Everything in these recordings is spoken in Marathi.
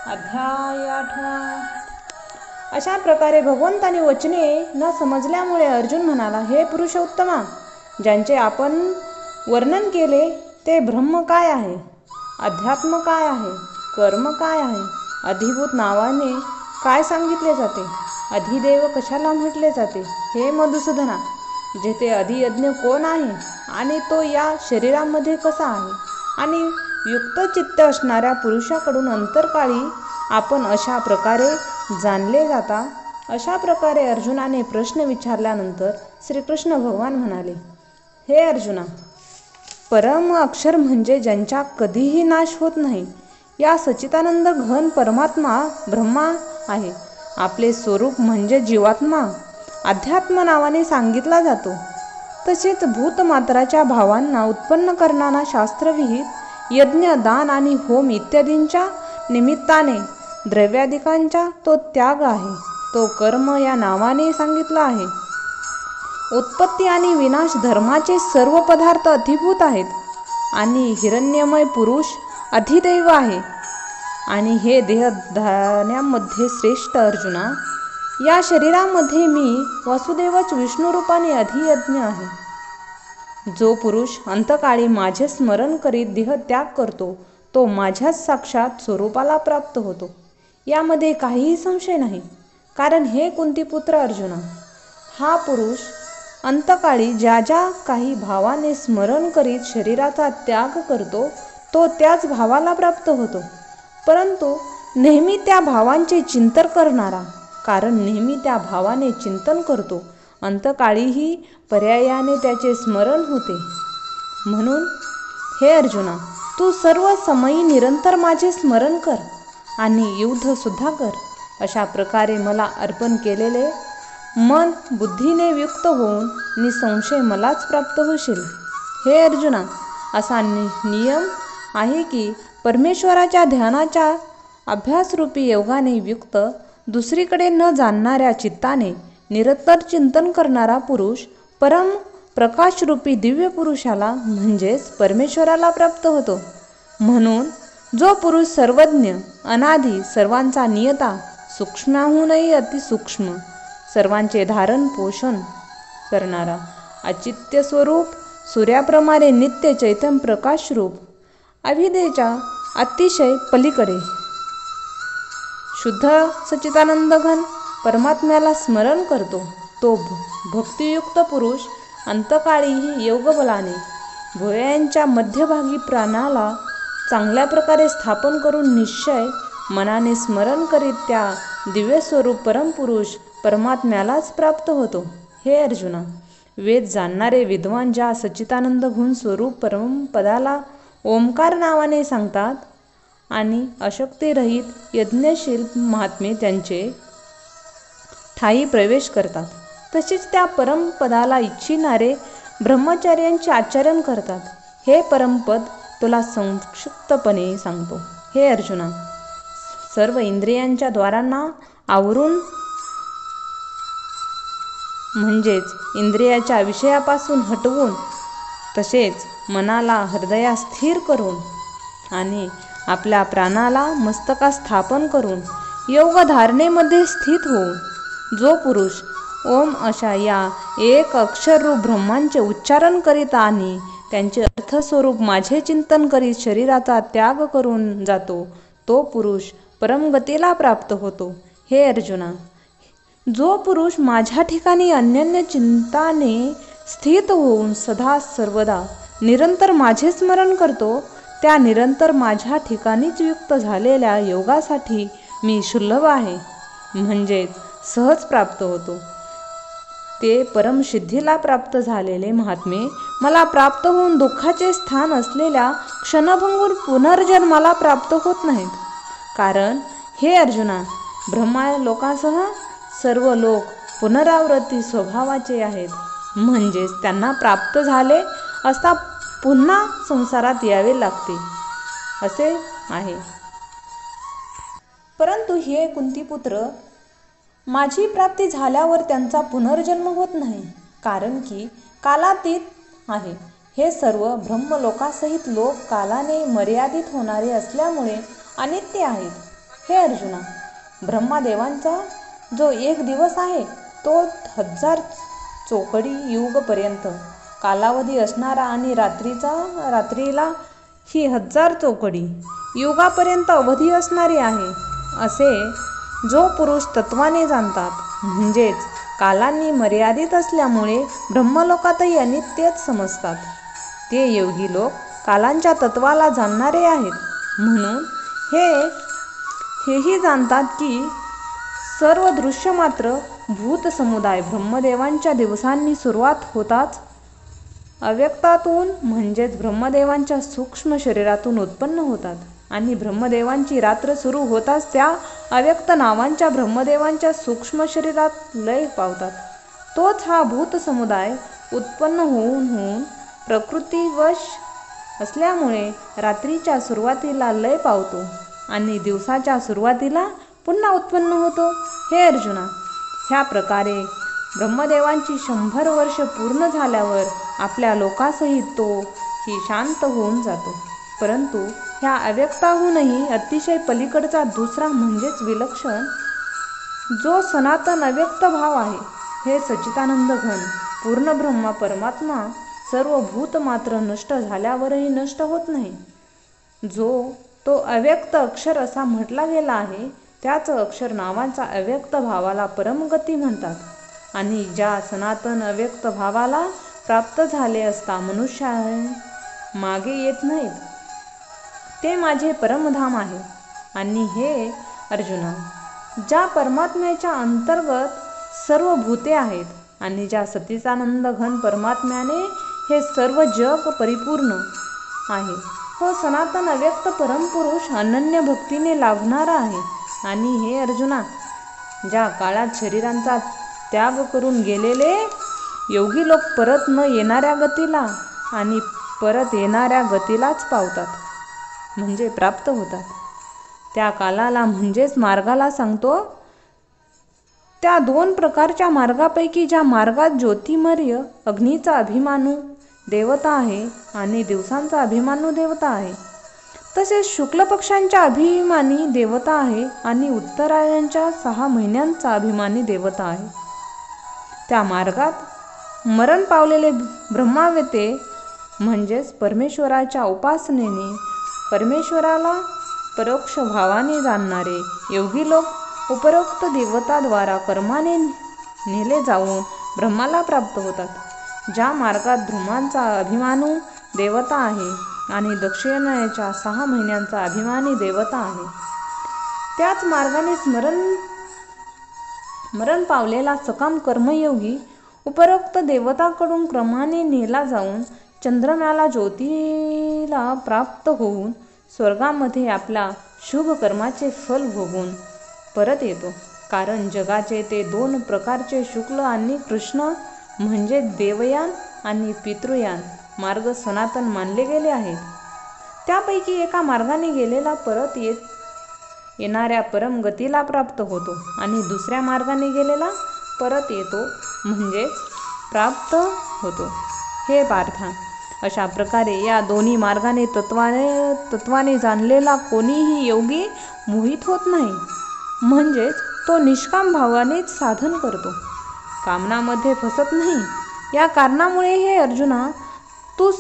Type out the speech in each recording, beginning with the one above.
अध्याय 8. अशा प्रकारे भगवंतानी वचने न समजल्यामुळे अर्जुन म्हणाला, हे पुरुषोत्तमा, ज्यांचे आपण वर्णन केले ते ब्रह्म काय आहे, अध्यात्म काय आहे, कर्म काय आहे, अधिभूत नावाने काय सांगितले जाते, अधिदेव कशाला म्हटले जाते, हे मधुसूदना, जेथे अधियज्ञ कोण आहे आणि तो या शरीरामध्ये कसा आहे, आणि युक्त चित्त असणाऱ्या पुरुषाकडून अंतरकाळी आपण अशा प्रकारे जाणले जाता. अशा प्रकारे अर्जुनाने प्रश्न विचारल्यानंतर श्रीकृष्ण भगवान म्हणाले, हे अर्जुना, परम अक्षर म्हणजे ज्यांचा कधीही नाश होत नाही, या सच्चिदानंद घन परमात्मा ब्रह्मा आहे. आपले स्वरूप म्हणजे जीवात्मा अध्यात्म नावाने सांगितला जातो. तसेच भूतमात्राच्या भावांना उत्पन्न करणारा शास्त्रविहित यज्ञ, दान आणि होम इत्यादींच्या निमित्ताने द्रव्यादिकांचा तो त्याग आहे. तो कर्म या नावाने सांगितला आहे. उत्पत्ती आणि विनाश धर्माचे सर्व पदार्थ अधिभूत आहेत आणि हिरण्यमय पुरुष अधिदैव आहे. आणि हे देहधान्यामध्ये श्रेष्ठ अर्जुना, या शरीरामध्ये मी वासुदेवच विष्णुरूपाने अधियज्ञ आहे. जो पुरुष अंतकाळी माझे स्मरण करीत देह त्याग करतो तो माझ्याच साक्षात स्वरूपाला प्राप्त होतो. यामध्ये काहीही संशय नाही. कारण हे कुंतीपुत्र अर्जुना, हा पुरुष अंतकाळी ज्या ज्या काही भावाने स्मरण करीत शरीराचा त्याग करतो तो त्याच भावाला प्राप्त होतो. परंतु नेहमी त्या भावांचे चिंतन करणारा, कारण नेहमी त्या भावाने चिंतन करतो, अंतकाळीही पर्यायाने त्याचे स्मरण होते. म्हणून हे अर्जुना, तू सर्व समयी निरंतर माझे स्मरण कर आणि युद्ध सुद्धा कर. अशा प्रकारे मला अर्पण केलेले मन बुद्धीने युक्त होऊन निसंशय मलाच प्राप्त होशील. हे अर्जुना, असा नियम आहे की परमेश्वराच्या ध्यानाच्या अभ्यासरूपी योगाने युक्त, दुसरीकडे न जाणणाऱ्या चित्ताने निरंतर चिंतन करणारा पुरुष परम प्रकाशरूपी दिव्य पुरुषाला म्हणजेच परमेश्वराला प्राप्त होतो. म्हणून जो पुरुष सर्वज्ञ, अनादी, सर्वांचा नियता, सूक्ष्माहूनही अतिसूक्ष्म, सर्वांचे धारण पोषण करणारा, अचित्य स्वरूप, सूर्याप्रमाणे नित्य चैतन्य प्रकाशरूप, अविद्येच्या अतिशय पलीकडे शुद्ध सच्चिदानंद घन परमात्म्याला स्मरण करतो, तो भक्तियुक्त पुरुष अंतकाळीही योगबलाने भुवयांच्या मध्यभागी प्राणाला चांगल्या प्रकारे स्थापन करून निश्चय मनाने स्मरण करीत त्या दिव्य स्वरूप परमपुरुष परमात्म्यालाच प्राप्त होतो. हे अर्जुना, वेद जाणणारे विद्वान ज्या सच्चिदानंद गुण स्वरूप परमपदाला ओंकार नावाने सांगतात आणि अशक्तिरहित यज्ञशील महात्मे त्यांचे ठायी प्रवेश करतात, तसेच त्या परमपदाला इच्छिणारे ब्रह्मचर्यांचे आचरण करतात. हे परमपद तुला संक्षिप्तपणे सांगतो. हे अर्जुना, सर्व इंद्रियांच्या द्वारांना आवरून म्हणजेच इंद्रियाच्या विषयापासून हटवून, तसेच मनाला हृदयात स्थिर करून आणि आपल्या प्राणाला मस्तकात स्थापन करून योगधारणेमध्ये स्थित होऊन जो पुरुष ओम अशा या एक अक्षररूप ब्रह्मांचे उच्चारण करीत आणि त्यांचे अर्थस्वरूप माझे चिंतन करीत शरीराचा त्याग करून जातो, तो पुरुष परमगतीला प्राप्त होतो. हे अर्जुना, जो पुरुष माझ्या ठिकाणी अनन्य चिंताने स्थित होऊन सदा सर्वदा निरंतर माझे स्मरण करतो, त्या निरंतर माझ्या ठिकाणीच युक्त झालेल्या योगासाठी मी सुलभ आहे, म्हणजेच सहज प्राप्त होतो. ते परमसिद्धीला प्राप्त झालेले महात्मे मला प्राप्त होऊन दुःखाचे स्थान असलेल्या क्षणभंगूर पुनर्जन्माला प्राप्त होत नाहीत. कारण हे अर्जुना, ब्रह्मलोकासह सर्व लोक पुनरावृत्ती स्वभावाचे आहेत, म्हणजेच त्यांना प्राप्त झाले असता पुन्हा संसारात यावे लागते असे आहे. परंतु हे कुंतीपुत्र, माझी प्राप्ती झाल्यावर त्यांचा पुनर्जन्म होत नाही, कारण की कालातीत आहे. हे सर्व ब्रह्मलोकासहित लोक कालाने मर्यादित होणारे असल्यामुळे अनित्य आहेत. हे अर्जुना, ब्रह्मदेवांचा जो एक दिवस आहे तो 1000 चोकडी युगपर्यंत कालावधी असणारा आणि रात्रीला ही 1000 चोकडी युगापर्यंत अवधी असणारी आहे, असे जो पुरुष तत्वाने जाणतात, म्हणजेच कालांनी मर्यादित असल्यामुळे ब्रह्मलोकातही अनित्यच समजतात, ते योगी लोक कालांच्या तत्वाला जाणणारे आहेत. म्हणून हेही जाणतात की सर्व दृश्य मात्र भूत समुदाय ब्रह्मदेवांच्या दिवसांनी सुरुवात होताच अव्यक्तातून म्हणजेच ब्रह्मदेवांच्या सूक्ष्म शरीरातून उत्पन्न होतात आणि ब्रह्मदेवांची रात्र सुरू होताच त्या अव्यक्त नावांच्या ब्रह्मदेवांच्या सूक्ष्म शरीरात लय पावतात. तोच हा भूत समुदाय उत्पन्न होऊन प्रकृतीवश असल्यामुळे रात्रीच्या सुरुवातीला लय पावतो आणि दिवसाच्या सुरुवातीला पुन्हा उत्पन्न होतो. हे अर्जुना, ह्या प्रकारे ब्रह्मदेवांची 100 वर्ष पूर्ण झाल्यावर आपल्या लोकासहित तो ही शांत होऊन जातो. परंतु ह्या अव्यक्ताहूनही अतिशय पलीकडचा दुसरा म्हणजेच विलक्षण जो सनातन अव्यक्त भाव आहे, हे सच्चिदानंद घन पूर्ण ब्रह्म परमात्मा सर्व भूत मात्र नष्ट झाल्यावरही नष्ट होत नाही. जो तो अव्यक्त अक्षर असा म्हटला गेला आहे, त्याच अक्षर नावाचा अव्यक्त भावाला परमगती म्हणतात आणि ज्या सनातन अव्यक्त भावाला प्राप्त झाले असता मनुष्य मागे येत नाहीत, ते माझे परमधाम आहे. आणि हे अर्जुना, ज्या परमात्म्याच्या अंतर्गत सर्व भूते आहेत आणि ज्या सच्चिदानंद घन परमात्म्याने हे सर्व जग परिपूर्ण आहे, हो सनातन अव्यक्त परमपुरुष अनन्य भक्तीने लाभणारा आहे. आणि हे अर्जुना, ज्या काळात शरीरांचा त्याग करून गेलेले योगी लोक परत न येणाऱ्या गतीला आणि परत येणाऱ्या गतीलाच पावतात, म्हणजे प्राप्त होतात, त्या कालाला म्हणजेच मार्गाला सांगतो. त्या 2 प्रकारच्या मार्गापैकी ज्या मार्गात ज्योतिर्मय अग्नीचा अभिमानू देवता आहे आणि दिवसांचा अभिमानू देवता आहे, तसेच शुक्ल पक्षांच्या अभिमानी देवता आहे आणि उत्तरायणाच्या 6 महिन्यांचा अभिमानी देवता आहे, त्या मार्गात मरण पावलेले ब्रह्मावेते म्हणजेच परमेश्वराच्या उपासनेने परमेश्वराला परोक्ष भावाने जाणणारे योगी लोक उपरोक्त देवताद्वारा कर्माने नेले जाऊन ब्रह्माला प्राप्त होतात. ज्या मार्गात ध्रुमांचा अभिमानू देवता आहे आणि दक्षिणायच्या 6 महिन्यांचा अभिमानी देवता आहे, त्याच मार्गाने मरण पावलेला सकाम कर्मयोगी उपरोक्त देवताकडून क्रमाने नेला जाऊन चंद्रम्याला ज्योतीला प्राप्त होऊन स्वर्गामध्ये आपल्या शुभ कर्माचे फल भोगून परत येतो. कारण जगाचे ते 2 प्रकारचे शुक्ल आणि कृष्ण म्हणजे देवयान आणि पितृयान मार्ग सनातन मानले गेले आहेत. त्यापैकी एका मार्गाने गेलेला परत येणाऱ्या परम गतीला प्राप्त होतो आणि दुसऱ्या मार्गाने गेलेला परत येतो म्हणजेच प्राप्त होतो. हे पार्था, अशा प्रकारे या दोन्ही मार्गाने तत्वाने जाणलेला कोणीही योगी मोहित होत नाही, म्हणजेच तो निष्काम भावानेच साधन करतो, कामनामध्ये फसत नाही. या कारणामुळे हे अर्जुना, तू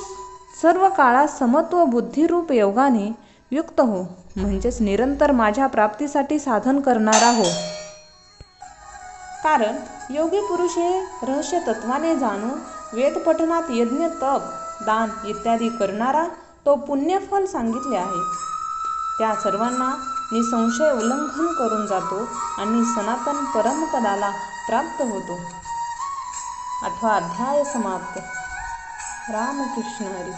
सर्व काळात समत्व बुद्धिरूप योगाने युक्त हो, म्हणजेच निरंतर माझ्या प्राप्तीसाठी साधन करणारा हो. कारण योगी पुरुष हे रहस्य तत्वाने जाणून वेदपठणात यज्ञ, तप, दान इत्यादी करणारा तो पुण्यफल सांगितले आहे, त्या सर्वांना निसंशय उल्लंघन करून जातो आणि सनातन परमपदाला प्राप्त होतो. 8वा अध्याय समाप्त. रामकृष्ण हरी.